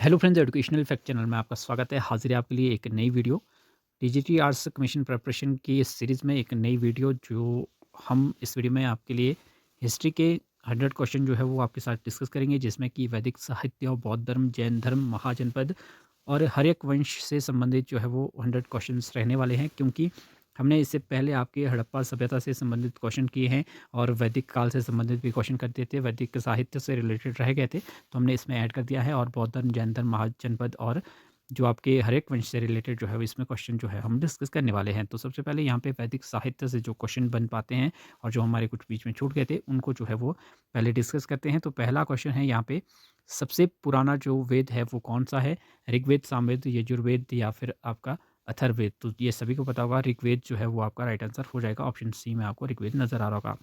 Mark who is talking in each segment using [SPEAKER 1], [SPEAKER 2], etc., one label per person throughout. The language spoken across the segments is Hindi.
[SPEAKER 1] Hello friends, educational fact channel में आपका स्वागत है। हाजिर है आपके लिए एक नई video TGT arts commission preparation की इस सीरीज़ में एक नई वीडियो जो हम इस वीडियो में आपके लिए हिस्ट्री के 100 क्वेश्चन जो है वो आपके साथ डिस्कस करेंगे, जिसमें कि वैदिक साहित्य और बौद्ध धर्म, जैन धर्म, महाजनपद और हर्यक वंश से संबंधित जो है वो 100 क्वेश्चंस रहने वाले हैं। क्योंकि हमने इससे पहले आपके हड़प्पा सभ्यता से संबंधित क्वेश्चन किए हैं और वैदिक काल से संबंधित भी क्वेश्चन करते थे, वैदिक साहित्य से रिलेटेड रह गए थे, तो हमने इसमें ऐड कर दिया है। और बौद्ध धर्म, जैन धर्म, महाजनपद और जो आपके हर्यक वंश से रिलेटेड जो है वो इसमें क्वेश्चन जो है हम डिस्कस करने वाले हैं। तो सबसे पहले यहाँ पे वैदिक साहित्य से जो क्वेश्चन बन पाते हैं और जो हमारे कुछ बीच में छूट गए थे, उनको जो है वो पहले डिस्कस करते हैं। तो पहला क्वेश्चन है यहाँ पे, सबसे पुराना जो वेद है वो कौन सा है? ऋग्वेद, सामवेद, यजुर्वेद या फिर आपका अथर्ववेद? तो ये सभी को पता होगा, ऋग्वेद जो है वो आपका राइट आंसर हो जाएगा। ऑप्शन सी में आपको ऋग्वेद नजर आ रहा होगा।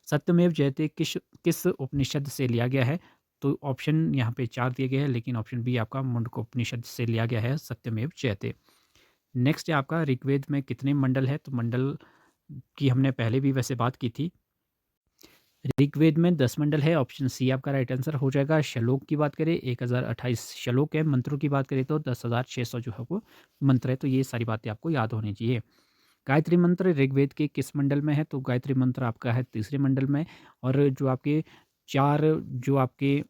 [SPEAKER 1] सत्यमेव जयते किस किस उपनिषद से लिया गया है? तो ऑप्शन यहाँ पे 4 दिए गए हैं, लेकिन ऑप्शन बी आपका मुंडकोपनिषद से लिया गया है, सत्यमेव जयते। नेक्स्ट है आपका, ऋग्वेद में कितने मंडल है? तो मंडल की हमने पहले भी वैसे बात की थी। ऋग्वेद में 10 मंडल है, ऑप्शन सी आपका राइट आंसर हो जाएगा। श्लोक की बात करें 1028 श्लोक है। मंत्रों की बात करें तो 10,600 जो है वो मंत्र है। तो ये सारी बातें आपको याद होनी चाहिए। गायत्री मंत्र ऋग्वेद के किस मंडल में है? तो गायत्री मंत्र आपका है तीसरे मंडल में। और जो आपके 4 जो आपके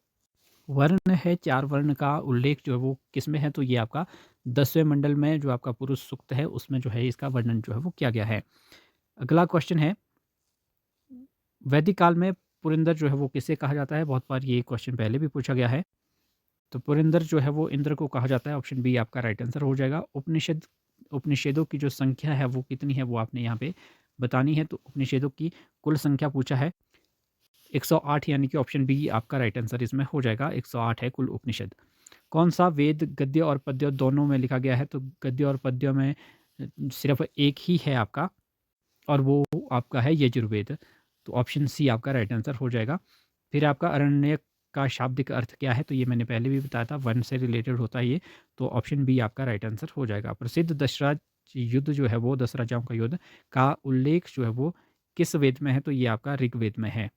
[SPEAKER 1] वर्ण है, 4 वर्ण का उल्लेख जो है वो किस में है? तो ये आपका 10वें मंडल में जो आपका पुरुष सूक्त है, उसमें जो है इसका वर्णन जो है वो किया गया है। अगला क्वेश्चन है, वैदिक काल में पुरंदर जो है वो किसे कहा जाता है? बहुत बार ये क्वेश्चन पहले भी पूछा गया है। तो पुरंदर जो है वो इंद्र को कहा जाता है। ऑप्शन बी आपका राइट आंसर हो जाएगा। उपनिषदों की जो संख्या है वो कितनी है, वो आपने यहाँ पे बतानी है। तो उपनिषदों की कुल संख्या पूछा है 108, यानी कि ऑप्शन बी आपका राइट आंसर इसमें हो जाएगा। 108 है कुल उपनिषद। कौन सा वेद गद्य और पद्य दोनों में लिखा गया है? तो गद्य और पद्य में सिर्फ एक ही है आपका, और वो आपका है यजुर्वेद। तो ऑप्शन सी आपका राइट आंसर हो जाएगा। फिर आपका अरण्यक का शाब्दिक अर्थ क्या है? तो ये मैंने पहले भी बताया था, वन से रिलेटेड होता है ये। तो ऑप्शन बी आपका राइट आंसर हो जाएगा। प्रसिद्ध दशरथ युद्ध जो है वो, 10 राजाओं का युद्ध का उल्लेख जो है वो किस वेद में है? तो ये आपका ऋग्वेद में है।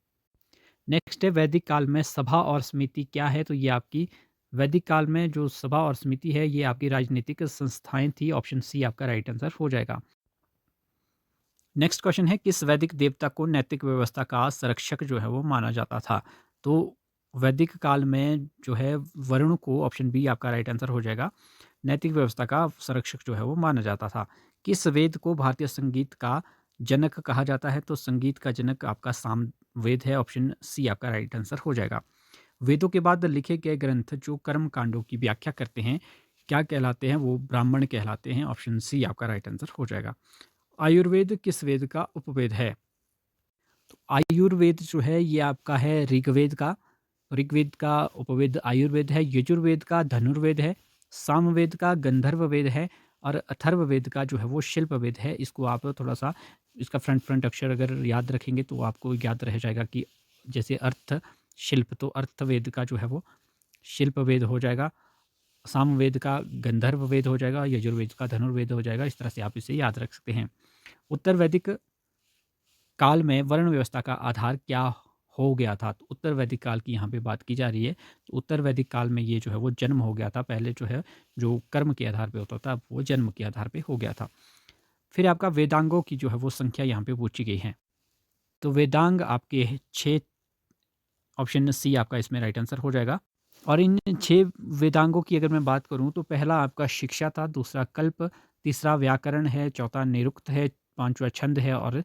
[SPEAKER 1] नेक्स्ट है, वैदिक काल में सभा और समिति क्या है? तो ये आपकी वैदिक काल में जो सभा और समिति है, ये आपकी राजनीतिक संस्थाएं थी। ऑप्शन सी आपका राइट आंसर हो जाएगा। नेक्स्ट क्वेश्चन है, किस वैदिक देवता को नैतिक व्यवस्था का संरक्षक जो है वो माना जाता था? तो वैदिक काल में जो है वरुण को, ऑप्शन बी आपका राइट आंसर हो जाएगा, नैतिक व्यवस्था का संरक्षक जो है वो माना जाता था। किस वेद को भारतीय संगीत का जनक कहा जाता है? तो संगीत का जनक आपका सामवेद है। ऑप्शन सी आपका राइट आंसर हो जाएगा। वेदों के बाद लिखे गए ग्रंथ जो कर्म कांडों की व्याख्या करते हैं, क्या कहलाते हैं? वो ब्राह्मण कहलाते हैं। ऑप्शन सी आपका राइट आंसर हो जाएगा। आयुर्वेद किस वेद का उपवेद है? तो आयुर्वेद जो है ये आपका है ऋग्वेद का। ऋग्वेद का उपवेद आयुर्वेद है। यजुर्वेद का धनुर्वेद है। सामवेद का गंधर्व वेद है। और अथर्ववेद का जो है वो शिल्प वेद है। इसको आप थोड़ा सा, इसका फ्रंट फ्रंट अक्षर अगर याद रखेंगे तो आपको याद रह जाएगा कि जैसे अर्थ शिल्प, तो अर्थवेद का जो है वो शिल्प वेद हो जाएगा। सामवेद का गंधर्व वेद हो जाएगा। यजुर्वेद का धनुर्वेद हो जाएगा। इस तरह से आप इसे याद रख सकते हैं। उत्तर वैदिक काल में वर्ण व्यवस्था का आधार क्या हो गया था? तो उत्तर वैदिक काल की यहाँ पे बात की जा रही है। तो उत्तर वैदिक काल में ये जो है वो जन्म हो गया था। पहले जो है जो कर्म के आधार पे होता था, अब वो जन्म के आधार पे हो गया था। फिर आपका वेदांगों की जो है वो संख्या यहाँ पे पूछी गई है। तो वेदांग आपके 6, ऑप्शन सी आपका इसमें राइट आंसर हो जाएगा। और इन 6 वेदांगों की अगर मैं बात करूँ तो पहला आपका शिक्षा था, दूसरा कल्प, तीसरा व्याकरण है, चौथा निरुक्त है, पांचवा छंद है और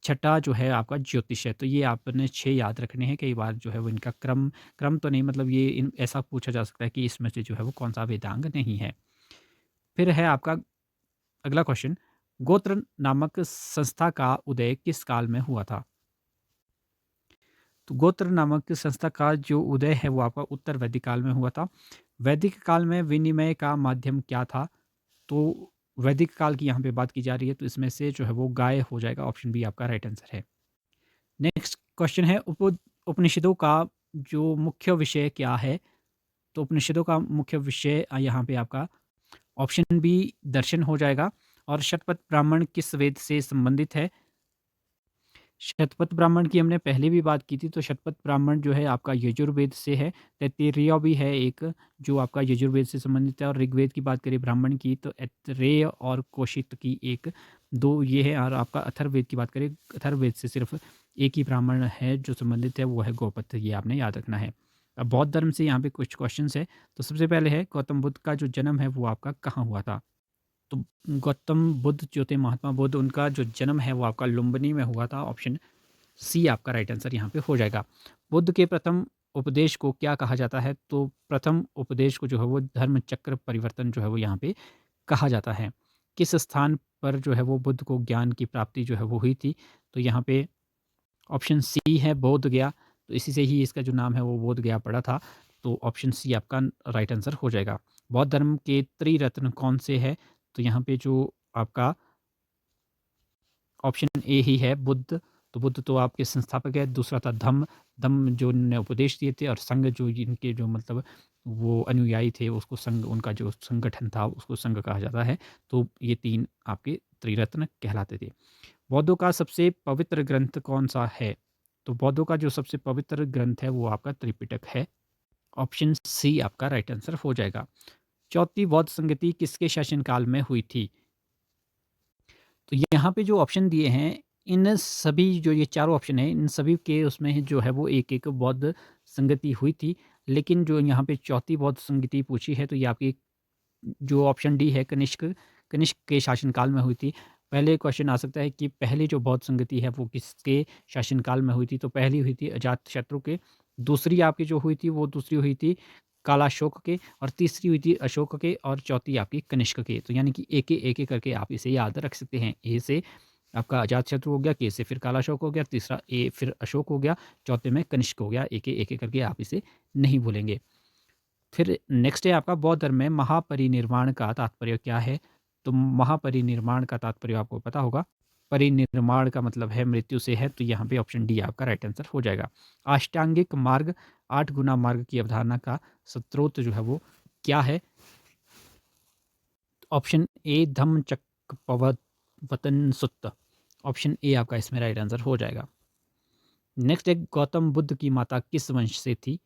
[SPEAKER 1] छठा जो है आपका ज्योतिष है। तो ये आपने 6 याद रखने हैं। कई बार जो है वो इनका क्रम क्रम तो नहीं, मतलब ये ऐसा पूछा जा सकता है कि इसमें से जो है वो कौन सा वेदांग नहीं है। फिर है आपका अगला क्वेश्चन, गोत्र नामक संस्था का उदय किस काल में हुआ था? तो गोत्र नामक संस्था का जो उदय है वो आपका उत्तर वैदिक काल में हुआ था। वैदिक काल में विनिमय का माध्यम क्या था? तो वैदिक काल की यहाँ पे बात की जा रही है, तो इसमें से जो है वो गाय हो जाएगा। ऑप्शन बी आपका राइट आंसर है। नेक्स्ट क्वेश्चन है, उपनिषदों का जो मुख्य विषय क्या है? तो उपनिषदों का मुख्य विषय यहाँ पे आपका ऑप्शन बी दर्शन हो जाएगा। और शतपथ ब्राह्मण किस वेद से संबंधित है? शतपथ ब्राह्मण की हमने पहले भी बात की थी, तो शतपथ ब्राह्मण जो है आपका यजुर्वेद से है। तैत्तिरीय भी है एक, जो आपका यजुर्वेद से संबंधित है। और ऋग्वेद की बात करें ब्राह्मण की, तो ऐतरेय और कौशिक की एक, 2 ये है। और आपका अथर्ववेद की बात करें, अथर्ववेद से सिर्फ एक ही ब्राह्मण है जो संबंधित है, वो है गौपथ। ये आपने याद रखना है। अब बौद्ध धर्म से यहाँ पे कुछ क्वेश्चंस है। तो सबसे पहले है, गौतम बुद्ध का जो जन्म है वो आपका कहाँ हुआ था? तो गौतम बुद्ध जो थे, महात्मा बुद्ध, उनका जो जन्म है वो आपका लुम्बिनी में हुआ था। ऑप्शन सी आपका राइट आंसर यहाँ पे हो जाएगा। बुद्ध के प्रथम उपदेश को क्या कहा जाता है? तो प्रथम उपदेश को जो है वो धर्म चक्र परिवर्तन जो है वो यहाँ पे कहा जाता है। किस स्थान पर जो है वो बुद्ध को ज्ञान की प्राप्ति जो है वो हुई थी? तो यहाँ पे ऑप्शन सी है बोध गया। तो इसी से ही इसका जो नाम है वो बोध गया पड़ा था। तो ऑप्शन सी आपका राइट आंसर हो जाएगा। बौद्ध धर्म के त्रिरत्न कौन से है? तो यहाँ पे जो आपका ऑप्शन ए ही है, बुद्ध। तो बुद्ध तो आपके संस्थापक है। दूसरा था धम्म, धम्म जो इन्होंने उपदेश दिए थे। और संघ जो इनके जो मतलब वो अनुयायी थे, उसको संघ, उनका जो संगठन था उसको संघ कहा जाता है। तो ये 3 आपके त्रिरत्न कहलाते थे। बौद्धों का सबसे पवित्र ग्रंथ कौन-सा है? तो बौद्धों का जो सबसे पवित्र ग्रंथ है वो आपका त्रिपिटक है। ऑप्शन सी आपका राइट आंसर हो जाएगा। चौथी बौद्ध संगति किसके शासनकाल में हुई थी? तो यहाँ पे जो ऑप्शन दिए हैं, इन सभी जो ये चारों ऑप्शन हैं, इन सभी के उसमें जो है वो एक-एक बौद्ध संगति हुई थी। लेकिन जो यहाँ पे चौथी बौद्ध संगति पूछी है, तो ये आपकी जो ऑप्शन डी है, कनिष्क, कनिष्क के शासनकाल में हुई थी। पहले क्वेश्चन आ सकता है कि पहली जो बौद्ध संगति है वो किसके शासनकाल में हुई थी? तो पहली हुई थी अजातशत्रु के, दूसरी आपकी जो हुई थी वो दूसरी हुई थी कालाशोक के, और तीसरी हुई थी अशोक के, और चौथी आपकी कनिष्क के। तो यानी कि एक-एक करके आप इसे याद रख सकते हैं। ए से आपका अजातशत्रु हो गया, के से फिर कालाशोक हो गया, तीसरा ए फिर अशोक हो गया, चौथे में कनिष्क हो गया। एक-एक करके आप इसे नहीं भूलेंगे। फिर नेक्स्ट है आपका, बौद्ध धर्म में महापरिनिर्वाण का तात्पर्य क्या है? तो महापरिनिर्वाण का तात्पर्य आपको पता होगा। परिनिर्माण का मतलब है मृत्यु से है। तो यहाँ पे ऑप्शन डी आपका राइट आंसर हो जाएगा। अष्टांगिक मार्ग, 8 गुना मार्ग की अवधारणा का स्रोत जो है वो क्या है? Option A धम्मचक्कपवतन Sutta. Option A आपका इसमें राइट आंसर हो जाएगा। नेक्स्ट है, गौतम बुद्ध की माता किस वंश से थी?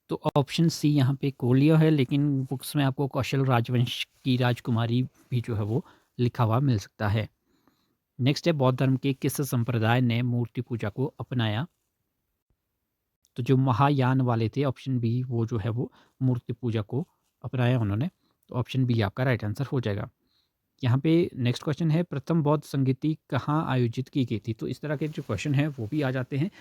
[SPEAKER 1] तो ऑप्शन सी यहाँ पे कोलिया है, लेकिन बुक्स में आपको कौशल राजवंश की राजकुमारी भी जो है वो लिखा हुआ मिल सकता है। नेक्स्ट है, बौद्ध धर्म के किस संप्रदाय ने मूर्ति पूजा को अपनाया? तो जो महायान वाले थे, ऑप्शन बी, वो जो है वो मूर्ति पूजा को अपनाया उन्होंने। तो ऑप्शन बी आपका राइट आंसर हो जाएगा। यहाँ पे नेक्स्ट क्वेश्चन है, प्रथम बौद्ध संगीति कहाँ आयोजित की गई थी? तो इस तरह के जो क्वेश्चन है वो भी आ जाते हैं।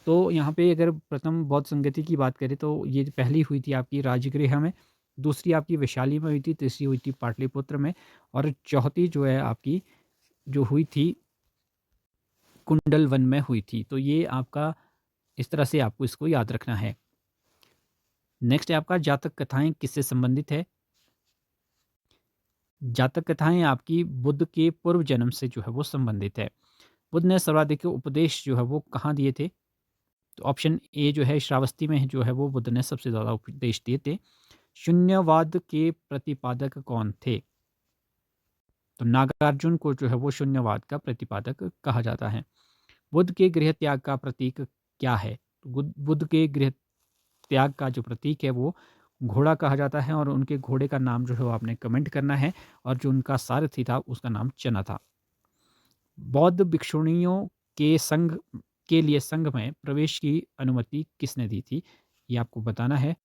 [SPEAKER 1] तो यहाँ पे अगर प्रथम बौद्ध संगति की बात करें, तो ये पहली हुई थी आपकी राजगृह में, दूसरी आपकी वैशाली में हुई थी, तीसरी हुई थी पाटलिपुत्र में, और चौथी जो है आपकी जो हुई थी कुंडल वन में हुई थी। तो ये आपका इस तरह से आपको इसको याद रखना है। नेक्स्ट है आपका, जातक कथाएं किससे संबंधित है? जातक कथाएं आपकी बुद्ध के पूर्व जन्म से जो है वो संबंधित है। बुद्ध ने सर्वाधिक उपदेश जो है वो कहाँ दिए थे? तो ऑप्शन ए जो है श्रावस्ती में जो है वो बुद्ध ने सबसे ज़्यादा उपदेश दिए थे। शून्यवाद के प्रतिपादक कौन थे? तो नागार्जुन को जो है वो शून्यवाद का प्रतिपादक कहा जाता है। बुद्ध के गृह त्याग का प्रतीक क्या है? तो बुद्ध के गृह त्याग का जो प्रतीक है वो घोड़ा कहा जाता है, और उनके घोड़े का नाम जो है वो आपने कमेंट करना है। और जो उनका सारथी था उसका नाम चना था। बौद्ध भिक्षुणियों के संघ के लिए संघ में प्रवेश की अनुमति किसने दी थी? ये आपको बताना है।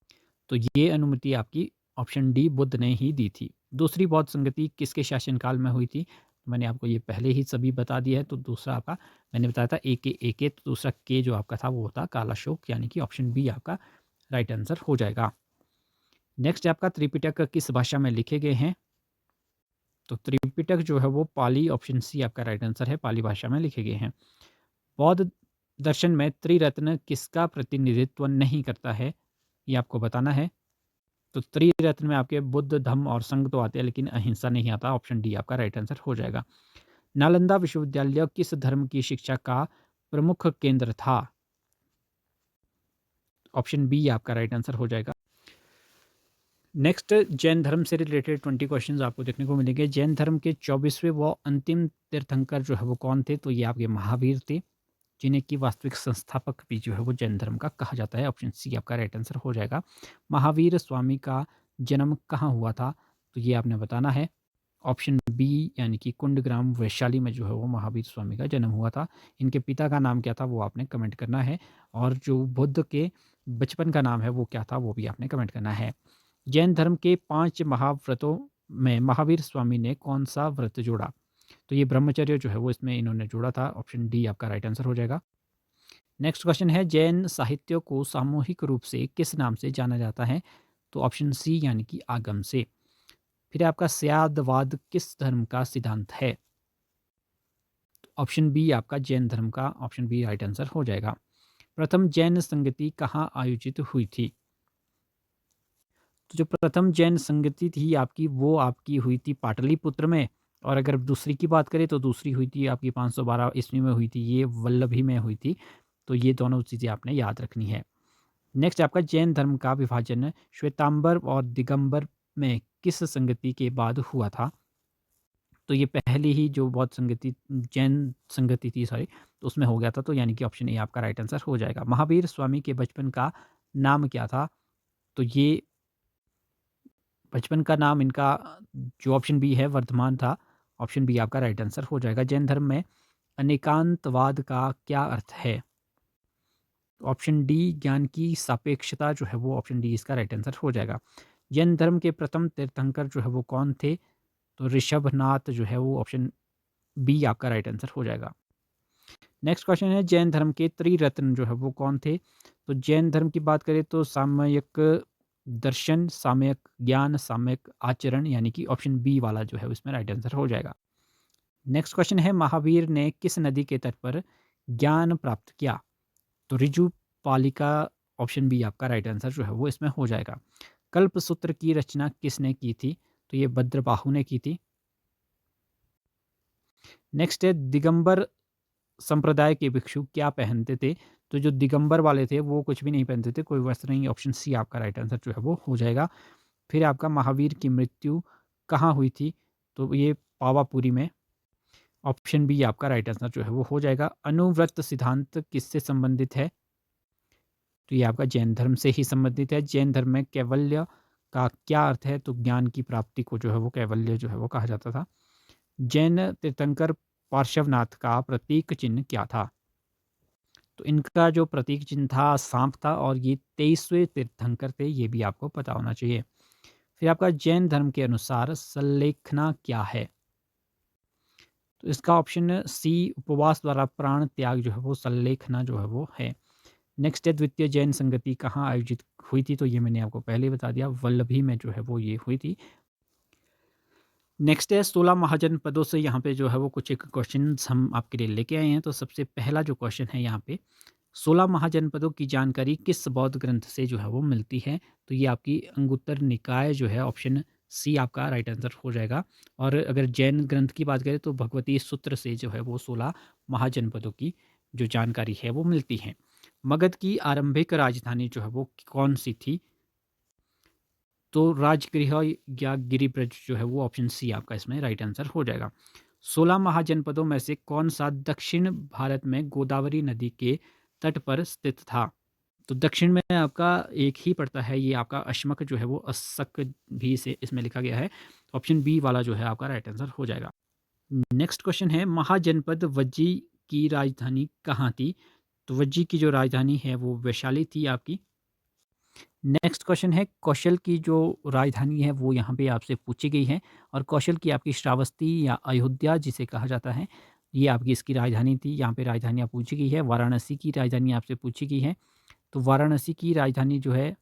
[SPEAKER 1] तो ये अनुमति आपकी ऑप्शन डी बुद्ध ने ही दी थी। दूसरी बौद्ध संगति किसके शासनकाल में हुई थी? मैंने आपको ये पहले ही सभी बता दिया है। तो दूसरा आपका मैंने बताया था ए के, तो दूसरा के जो आपका था वो था कालाशोक, यानी कि ऑप्शन बी आपका राइट आंसर हो जाएगा। नेक्स्ट आपका, त्रिपिटक किस भाषा में लिखे गए हैं? तो त्रिपिटक जो है वो पाली, ऑप्शन सी आपका राइट आंसर है, पाली भाषा में लिखे गए हैं। बौद्ध दर्शन में त्रिरत्न किसका प्रतिनिधित्व नहीं करता है? ये आपको बताना है। तो त्रिरत्न में आपके बुद्ध, धम्म और संघ तो आते हैं, लेकिन अहिंसा नहीं आता। ऑप्शन डी आपका राइट आंसर हो जाएगा। नालंदा विश्वविद्यालय किस धर्म की शिक्षा का प्रमुख केंद्र था? ऑप्शन बी आपका राइट आंसर हो जाएगा। नेक्स्ट जैन धर्म से रिलेटेड 20 क्वेश्चंस आपको देखने को मिलेंगे। जैन धर्म के 24वें व अंतिम तीर्थंकर जो है वो कौन थे? तो ये आपके महावीर थे, जिन्हें की वास्तविक संस्थापक भी जो है वो जैन धर्म का कहा जाता है। ऑप्शन सी आपका राइट आंसर हो जाएगा। महावीर स्वामी का जन्म कहाँ हुआ था? तो ये आपने बताना है। ऑप्शन बी यानी कि कुंडग्राम वैशाली में जो है वो महावीर स्वामी का जन्म हुआ था। इनके पिता का नाम क्या था वो आपने कमेंट करना है, और जो बुद्ध के बचपन का नाम है वो क्या था वो भी आपने कमेंट करना है। जैन धर्म के 5 महाव्रतों में महावीर स्वामी ने कौन सा व्रत जोड़ा? तो ये ब्रह्मचर्य जो है वो इसमें इन्होंने जोड़ा था। ऑप्शन डी आपका राइट आंसर हो जाएगा। नेक्स्ट क्वेश्चन है, जैन साहित्य को सामूहिक रूप से किस नाम से जाना जाता है? तो ऑप्शन सी यानी कि आगम से। फिर आपका स्यादवाद किस धर्म का सिद्धांत है? ऑप्शन बी आपका जैन धर्म का, ऑप्शन बी राइट आंसर हो जाएगा। प्रथम जैन संगति कहाँ आयोजित हुई थी? तो जो प्रथम जैन संगति थी आपकी वो आपकी हुई थी पाटलिपुत्र में, और अगर दूसरी की बात करें तो दूसरी हुई थी आपकी 512 ईस्वी में हुई थी, ये वल्लभी में हुई थी। तो ये दोनों चीज़ें आपने याद रखनी है। नेक्स्ट आपका जैन धर्म का विभाजन श्वेतांबर और दिगंबर में किस संगति के बाद हुआ था? तो ये पहले ही जो बौद्ध संगति जैन संगति थी सॉरी, तो उसमें हो गया था, तो यानी कि ऑप्शन ए आपका राइट आंसर हो जाएगा। महावीर स्वामी के बचपन का नाम क्या था? तो ये बचपन का नाम इनका जो ऑप्शन बी है वर्धमान था। ऑप्शन बी आपका राइट आंसर हो जाएगा। जैन धर्म में अनेकांतवाद का क्या अर्थ है? ऑप्शन डी ज्ञान की सापेक्षता जो है वो, ऑप्शन डी इसका राइट आंसर हो जाएगा। जैन धर्म के प्रथम तीर्थंकर जो है वो कौन थे? तो ऋषभनाथ जो है वो, ऑप्शन बी आपका राइट आंसर हो जाएगा। नेक्स्ट क्वेश्चन है, जैन धर्म के त्रिरत्न जो है वो कौन थे? तो जैन धर्म की बात करें तो सामयिक दर्शन, सामयिक ज्ञान, सामयिक आचरण, यानी कि ऑप्शन बी वाला जो है इसमें राइट आंसर हो जाएगा। नेक्स्ट क्वेश्चन है, महावीर ने किस नदी के तट पर ज्ञान प्राप्त किया? तो ऋजु पालिका, ऑप्शन बी आपका राइट आंसर जो है वो इसमें हो जाएगा। कल्प सूत्र की रचना किसने की थी? तो ये भद्रबाहु ने की थी। नेक्स्ट है, दिगंबर संप्रदाय के भिक्षु क्या पहनते थे? तो जो दिगंबर वाले थे वो कुछ भी नहीं पहनते थे, कोई वस्त्र नहीं। ऑप्शन सी आपका राइट आंसर जो है वो हो जाएगा। फिर आपका महावीर की मृत्यु कहाँ हुई थी? तो ये पावापुरी में। ऑप्शन बी आपका राइट आंसर जो है वो हो जाएगा। अनुव्रत सिद्धांत किससे संबंधित है? तो ये आपका जैन धर्म से ही संबंधित है। जैन धर्म में कैवल्य का क्या अर्थ है? तो ज्ञान की प्राप्ति को जो है वो कैवल्य जो है वो कहा जाता था। जैन तीर्थंकर पार्श्वनाथ का प्रतीक चिन्ह क्या था? तो इनका जो प्रतीक चिन्ह था सांप था, और ये 23वें तीर्थंकर थे, ये भी आपको पता होना चाहिए। फिर आपका जैन धर्म के अनुसार संलेखना क्या है? तो इसका ऑप्शन सी उपवास द्वारा प्राण त्याग जो है वो संलेखना जो है वो है। नेक्स्ट है, द्वितीय जैन संगति कहाँ आयोजित हुई थी? तो ये मैंने आपको पहले ही बता दिया, वल्लभी में जो है वो ये हुई थी। नेक्स्ट है, 16 महाजनपदों से यहाँ पे जो है वो कुछ एक क्वेश्चन हम आपके लिए लेके आए हैं। तो सबसे पहला जो क्वेश्चन है यहाँ पे, 16 महाजनपदों की जानकारी किस बौद्ध ग्रंथ से जो है वो मिलती है? तो ये आपकी अंगुत्तर निकाय जो है, ऑप्शन सी आपका राइट आंसर हो जाएगा। और अगर जैन ग्रंथ की बात करें तो भगवती सूत्र से जो है वो 16 महाजनपदों की जो जानकारी है वो मिलती है। मगध की आरंभिक राजधानी जो है वो कौन सी थी? तो राजगृह या गिरिब्रज जो है वो, ऑप्शन सी आपका इसमें राइट आंसर हो जाएगा। 16 महाजनपदों में से कौन सा दक्षिण भारत में गोदावरी नदी के तट पर स्थित था? तो दक्षिण में आपका एक ही पड़ता है, ये आपका अश्मक जो है वो, अस्सक भी से इसमें लिखा गया है। ऑप्शन बी वाला जो है आपका राइट आंसर हो जाएगा। नेक्स्ट क्वेश्चन है, महाजनपद वज्जी की राजधानी कहाँ थी? तो वज्जी की जो राजधानी है वो वैशाली थी आपकी। नेक्स्ट क्वेश्चन है, कौशल की जो राजधानी है वो यहाँ पे आपसे पूछी गई है, और कौशल की आपकी श्रावस्ती या अयोध्या जिसे कहा जाता है, ये आपकी इसकी राजधानी थी। यहाँ पे राजधानियाँ पूछी गई है। वाराणसी की राजधानी आपसे पूछी गई है। तो वाराणसी की राजधानी जो है,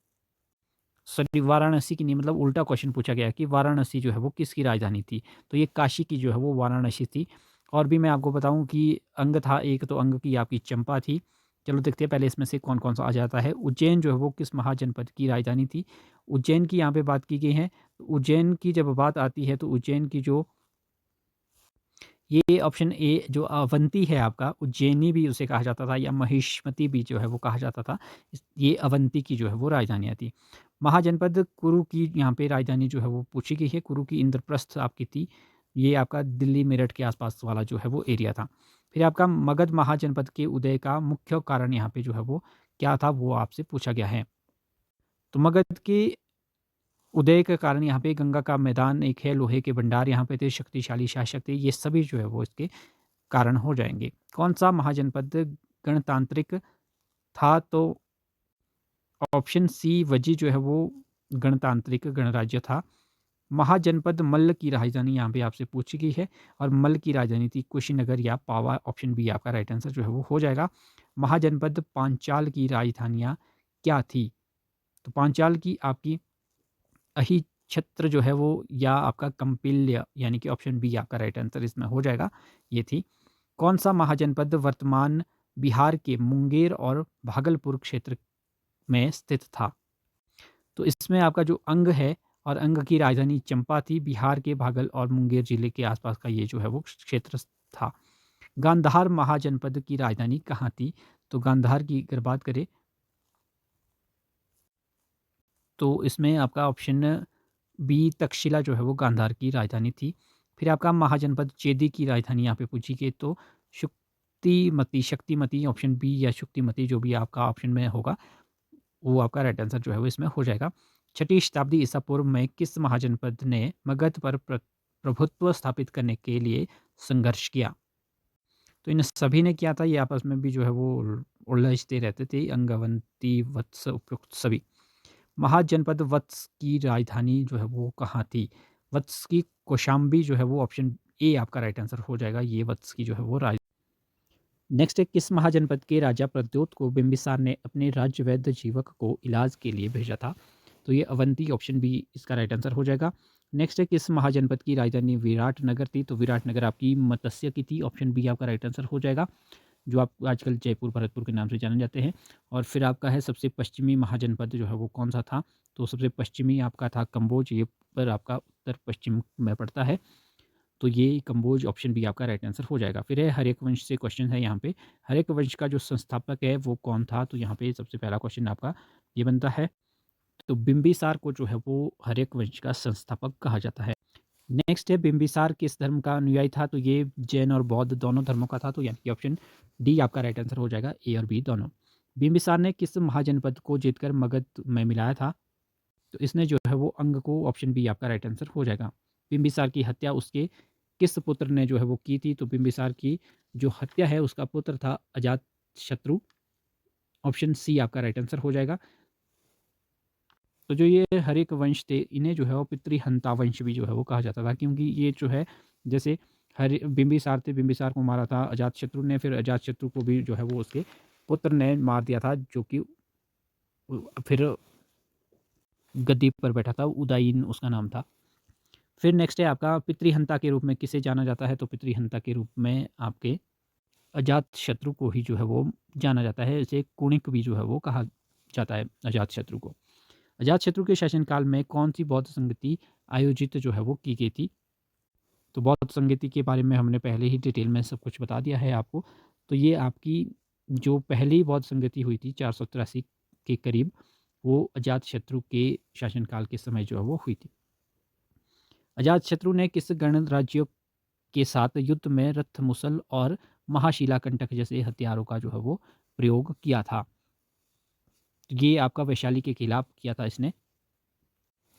[SPEAKER 1] सॉरी वाराणसी की नहीं, मतलब उल्टा क्वेश्चन पूछा गया कि वाराणसी जो है वो किसकी राजधानी थी? तो ये काशी की जो है वो वाराणसी थी। और भी मैं आपको बताऊं कि अंग था एक, तो अंग की आपकी चंपा थी। चलो देखते हैं पहले इसमें से कौन कौन सा आ जाता है। उज्जैन जो है वो किस महाजनपद की राजधानी थी? उज्जैन की यहाँ पे बात की गई है। उज्जैन की जब बात आती है तो उज्जैन की जो, ये ऑप्शन ए जो अवंती है आपका, उज्जैनी भी उसे कहा जाता था, या महिष्मती भी जो है वो कहा जाता था। ये अवंती की जो है वो राजधानियाँ थी। महाजनपद कुरु की यहाँ पे राजधानी जो है वो पूछी गई है। कुरु की इंद्रप्रस्थ आपकी थी। ये आपका दिल्ली मेरठ के आसपास वाला जो है वो एरिया था। फिर आपका मगध महाजनपद के उदय का मुख्य कारण यहाँ पे जो है वो क्या था, वो आपसे पूछा गया है। तो मगध के उदय के कारण यहाँ पे गंगा का मैदान एक है, लोहे के भंडार यहाँ पे थे, शक्तिशाली शासक थे, ये सभी जो है वो इसके कारण हो जाएंगे। कौन सा महाजनपद गणतांत्रिक था? तो ऑप्शन सी वज्जी जो है वो गणतांत्रिक गणराज्य था। महाजनपद मल्ल की राजधानी यहाँ पे आपसे पूछी गई है और मल्ल की राजधानी थी कुशीनगर या पावा। ऑप्शन बी आपका राइट आंसर जो है वो हो जाएगा। महाजनपद पांचाल की राजधानियाँ क्या थी? तो पांचाल की आपकी अहिच्छत्र जो है वो या आपका कंपिल्य, यानी कि ऑप्शन बी आपका राइट आंसर इसमें हो जाएगा, ये थी। कौन सा महाजनपद वर्तमान बिहार के मुंगेर और भागलपुर क्षेत्र में स्थित था? तो इसमें आपका जो अंग है और अंग की राजधानी चंपा थी। बिहार के भागल और मुंगेर जिले के आसपास का ये जो है वो क्षेत्र था। गांधार महाजनपद की राजधानी कहाँ थी? तो गांधार की अगर बात करें तो इसमें आपका ऑप्शन बी तक्षशिला जो है वो गांधार की राजधानी थी। फिर आपका महाजनपद चेदी की राजधानी यहाँ पे पूछी गई, तो शुक्तिमती शक्तिमती ऑप्शन बी या शुक्तिमती जो भी आपका ऑप्शन में होगा वो आपका राइट आंसर जो है वो इसमें हो जाएगा। 6वीं शताब्दी ईसा पूर्व में किस महाजनपद ने मगध पर प्रभुत्व स्थापित करने के लिए संघर्ष किया? तो इन सभी ने किया था, ये आपस में भी जो है वो उलझते रहते थे, अंगवंती वत्स उपयुक्त सभी। महाजनपद वत्स की राजधानी जो है वो कहाँ थी? वत्स की कौशाम्बी जो है वो ऑप्शन ए आपका राइट आंसर हो जाएगा। ये वत्स की जो है वो राज नेक्स्ट है, किस महाजनपद के राजा प्रद्योत को बिंबिसार ने अपने राज्य वैद्य जीवक को इलाज के लिए भेजा था? तो ये अवंती ऑप्शन बी इसका राइट आंसर हो जाएगा। नेक्स्ट है, किस महाजनपद की राजधानी विराटनगर थी? तो विराटनगर आपकी मत्स्य की थी। ऑप्शन बी आपका राइट आंसर हो जाएगा, जो आप आजकल जयपुर भरतपुर के नाम से जाने जाते हैं। और फिर आपका है सबसे पश्चिमी महाजनपद जो है वो कौन सा था? तो सबसे पश्चिमी आपका था कंबोज, ये पर आपका उत्तर पश्चिम में पड़ता है, तो ये कंबोज ऑप्शन बी आपका राइट आंसर हो जाएगा। फिर है हर्यक वंश से क्वेश्चन है यहाँ पे, हर्यक वंश का जो संस्थापक है वो कौन था? तो यहाँ पे सबसे पहला क्वेश्चन आपका ये बनता है, तो बिंबिसार को जो है वो हर्यक वंश का संस्थापक कहा जाता है। नेक्स्ट है, बिंबिसार किस धर्म का अनुयायी था? तो ये जैन और बौद्ध दोनों धर्मों का था, तो यानी कि ऑप्शन डी आपका राइट आंसर हो जाएगा, ए और बी दोनों। बिंबिसार ने किस महाजनपद को जीतकर मगध में मिलाया था? तो इसने जो है वो अंग को, ऑप्शन बी आपका राइट आंसर हो जाएगा। बिंबिसार की हत्या उसके किस पुत्र ने जो है वो की थी? तो बिंबिसार की जो हत्या है उसका पुत्र था अजात शत्रु, ऑप्शन सी आपका राइट आंसर हो जाएगा। तो जो ये हर्यक वंश थे, इन्हें जो है वो पितृहंता वंश भी जो है वो कहा जाता था, क्योंकि ये जो है जैसे हर बिंबिसार थे, बिंबिसार को मारा था अजातशत्रु ने, फिर अजातशत्रु को भी जो है वो उसके पुत्र ने मार दिया था, जो कि फिर गद्दी पर बैठा था, उदयीन उसका नाम था। फिर नेक्स्ट है आपका, पितृहंता के रूप में किसे जाना जाता है? तो पितृहंता के रूप में आपके अजातशत्रु को ही जो है वो जाना जाता है। इसे कुणिक भी जो है वो कहा जाता है अजातशत्रु को। अजातशत्रु के शासनकाल में कौन सी बौद्ध संगति आयोजित जो है वो की गई थी? तो बौद्ध संगति के बारे में हमने पहले ही डिटेल में सब कुछ बता दिया है आपको। तो ये आपकी जो पहली बौद्ध संगति हुई थी 483 के करीब, वो अजातशत्रु के शासनकाल के समय जो है वो हुई थी। अजातशत्रु ने किस गणराज्य के साथ युद्ध में रथ मुसल और महाशिलाकंटक जैसे हथियारों का जो है वो प्रयोग किया था? तो ये आपका वैशाली के खिलाफ किया था इसने,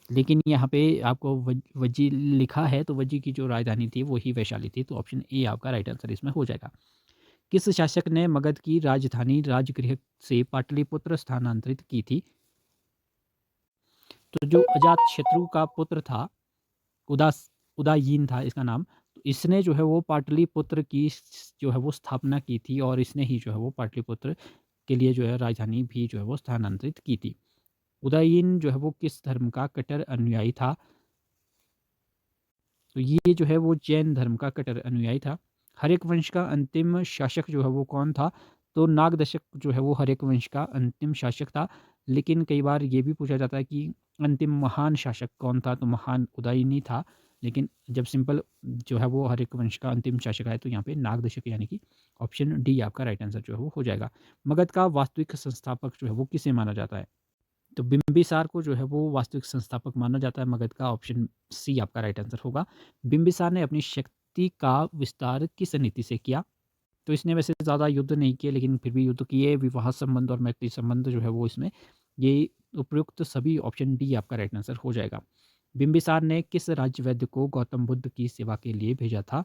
[SPEAKER 1] लेकिन यहाँ पे आपको वज्जी लिखा है, तो वज्जी की जो राजधानी थी वो ही वैशाली थी, तो ऑप्शन ए आपका राइट आंसर इसमें हो जाएगा। किस शासक ने मगध की राजधानी राजगृह से पाटलिपुत्र स्थानांतरित की थी? तो जो अजातशत्रु का पुत्र था, उदायीन था इसका नाम, तो इसने जो है वो पाटलिपुत्र की जो है वो स्थापना की थी, और इसने ही जो है वो पाटलिपुत्र के लिए जो है राजधानी भी जो है वो स्थानांतरित की थी। उदयीन जो है वो किस धर्म का कट्टर अनुयायी था? तो ये जो है वो जैन धर्म का कट्टर अनुयायी था। हर्यक वंश का अंतिम शासक जो है वो कौन था? तो नागदशक जो है वो हर्यक वंश का अंतिम शासक था, लेकिन कई बार ये भी पूछा जाता है कि अंतिम महान शासक कौन था? तो महान उदयनी था, लेकिन जब सिंपल जो है वो हर्यक वंश का अंतिम शासक आए तो यहाँ पे नागदशक, यानी कि ऑप्शन डी आपका राइट आंसर जो है वो हो जाएगा। मगध का वास्तविक संस्थापक जो है वो किसे माना जाता है? तो बिंबिसार को जो है वो वास्तविक संस्थापक माना जाता है मगध का। ऑप्शन सी आपका राइट आंसर होगा। बिंबिसार ने अपनी शक्ति का विस्तार किस नीति से किया? तो इसने वैसे ज़्यादा युद्ध नहीं किए, लेकिन फिर भी युद्ध किए। विवाह संबंध और मैत्री संबंध जो है वो इसमें ये उपयुक्त सभी। ऑप्शन डी आपका राइट आंसर हो जाएगा। बिंबिसार ने किस राज्यवैद्य को गौतम बुद्ध की सेवा के लिए भेजा था?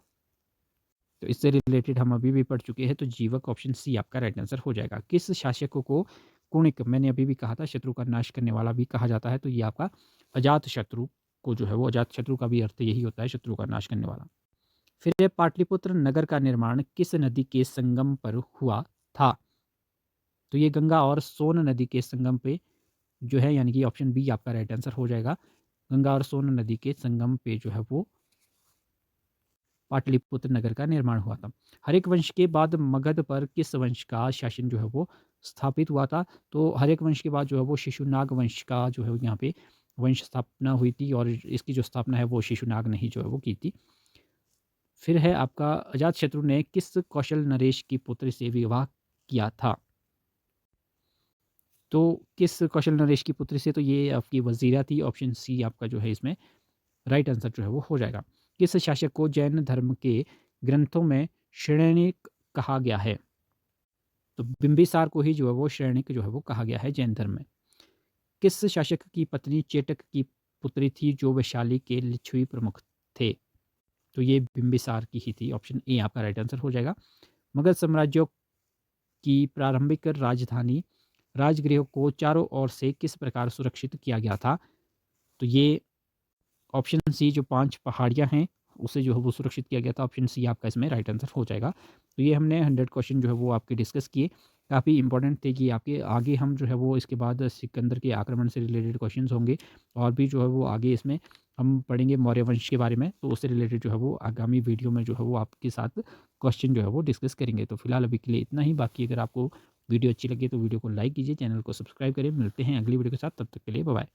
[SPEAKER 1] तो इससे रिलेटेड हम अभी भी पढ़ चुके हैं, तो जीवक ऑप्शन सी आपका राइट आंसर हो जाएगा। किस शासक को कुणिक, मैंने अभी भी कहा था, शत्रु का नाश करने वाला भी कहा जाता है, तो ये आपका अजात शत्रु को जो है वो, अजात शत्रु का भी अर्थ यही होता है, शत्रु का नाश करने वाला। फिर ये पाटलिपुत्र नगर का निर्माण किस नदी के संगम पर हुआ था? तो ये गंगा और सोन नदी के संगम पे जो है, यानी कि ऑप्शन बी आपका राइट आंसर हो जाएगा। गंगा और सोन नदी के संगम पे जो है वो पाटलिपुत्र नगर का निर्माण हुआ था। हर्यक वंश के बाद मगध पर किस वंश का शासन जो है वो स्थापित हुआ था? तो हर्यक वंश के बाद जो है वो शिशुनाग वंश का जो है यहाँ पे वंश स्थापना हुई थी, और इसकी जो स्थापना है वो शिशुनाग ने ही जो है वो की थी। फिर है आपका अजातशत्रु ने किस कौशल नरेश की पुत्री से विवाह किया था? तो किस कौशल नरेश की पुत्री से? तो ये आपकी वजीरा थी। ऑप्शन सी आपका जो है इसमें राइट आंसर जो है वो हो जाएगा। किस शासक को जैन धर्म के ग्रंथों में शैक्षणिक कहा गया है? तो बिंबिसार को ही जो है वो शैक्षणिक जो है वो कहा गया है जैन धर्म में। किस शासक की पत्नी चेटक की पुत्री थी जो वैशाली के लिच्छवी प्रमुख थे? तो ये बिंबिसार की ही थी। ऑप्शन ए आपका राइट आंसर हो जाएगा। मगध साम्राज्य की प्रारंभिक राजधानी राजगृह को चारों ओर से किस प्रकार सुरक्षित किया गया था? तो ये ऑप्शन सी जो 5 पहाड़ियाँ हैं, उसे जो है वो सुरक्षित किया गया था। ऑप्शन सी आपका इसमें राइट आंसर हो जाएगा। तो ये हमने 100 क्वेश्चन जो है वो आपके डिस्कस किए। काफ़ी इंपॉर्टेंट थे कि आपके आगे हम जो है वो इसके बाद सिकंदर के आक्रमण से रिलेटेड क्वेश्चंस होंगे, और भी जो है वो आगे इसमें हम पढ़ेंगे मौर्य वंश के बारे में, तो उससे रिलेटेड जो है वो आगामी वीडियो में जो है वो आपके साथ क्वेश्चन जो है वो डिस्कस करेंगे। तो फिलहाल अभी के लिए इतना ही। बाकी अगर आपको वीडियो अच्छी लगे तो वीडियो को लाइक कीजिए, चैनल को सब्सक्राइब करें। मिलते हैं अगली वीडियो के साथ, तब तक के लिए बाय बाय।